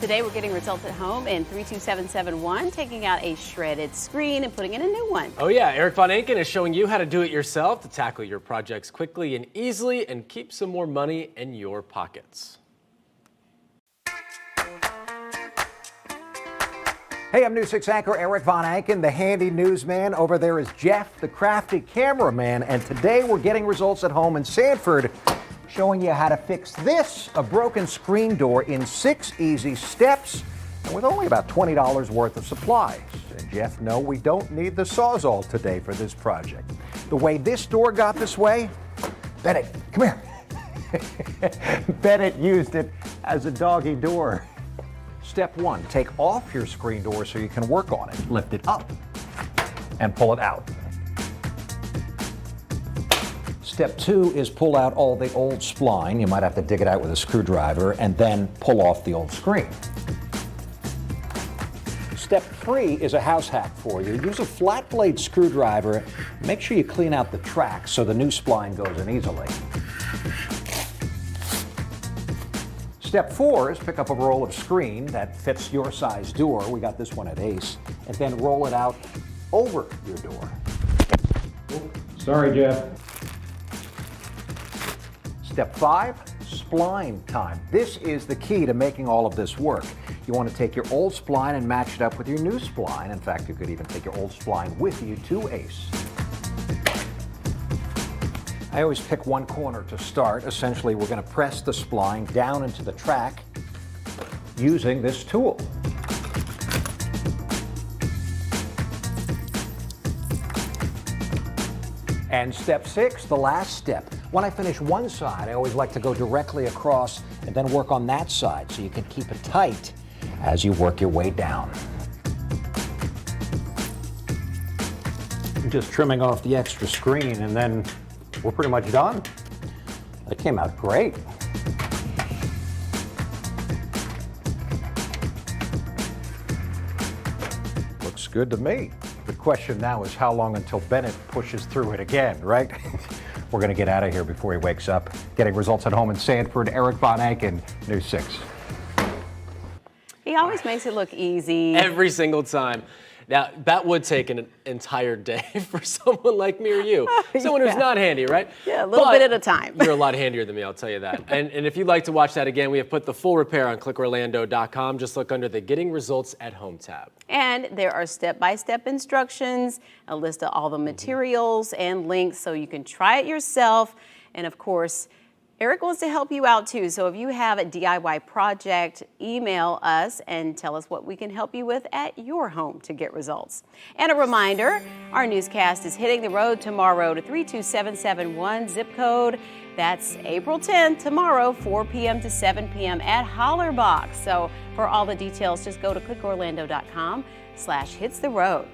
Today we're getting results at home in 32771, taking out a shredded screen and putting in a new one. Oh yeah, Eric Von Anken is showing you how to do it yourself to tackle your projects quickly and easily and keep some more money in your pockets. Hey, I'm News 6 anchor Eric Von Anken, the handy newsman. Over there is Jeff, the crafty cameraman, and today we're getting results at home in Sanford, showing you how to fix this, a broken screen door, in 6 easy steps and with only about $20 worth of supplies. And Jeff, no, we don't need the Sawzall today for this project. The way this door got this way, Bennett, come here. Bennett used it as a doggy door. Step 1, take off your screen door so you can work on it. Lift it up and pull it out. Step 2 is pull out all the old spline. You might have to dig it out with a screwdriver and then pull off the old screen. Step 3 is a house hack for you. Use a flat blade screwdriver. Make sure you clean out the tracks so the new spline goes in easily. Step 4 is pick up a roll of screen that fits your size door. We got this one at Ace. And then roll it out over your door. Sorry, Jeff. Step 5, spline time. This is the key to making all of this work. You want to take your old spline and match it up with your new spline. In fact, you could even take your old spline with you to Ace. I always pick one corner to start. Essentially, we're going to press the spline down into the track using this tool. And step 6, the last step. When I finish one side, I always like to go directly across and then work on that side so you can keep it tight as you work your way down. Just trimming off the extra screen and then we're pretty much done. It came out great. Looks good to me. The question now is how long until Bennett pushes through it again, right? We're going to get out of here before he wakes up. Getting results at home in Sanford, Eric Von Anken, News 6. He always makes it look easy. Every single time. Now, that would take an entire day for someone like me or you. Someone who's not handy, right? Yeah, a little bit at a time. You're a lot handier than me, I'll tell you that. And if you'd like to watch that again, we have put the full repair on clickorlando.com. Just look under the Getting Results at Home tab. And there are step-by-step instructions, a list of all the materials and links so you can try it yourself. And of course, Eric wants to help you out too. So if you have a DIY project, email us and tell us what we can help you with at your home to get results. And a reminder, our newscast is hitting the road tomorrow to 32771 zip code. That's April 10th, tomorrow, 4 p.m. to 7 p.m. at Hollerbox. So for all the details, just go to clickorlando.com/hitstheroad.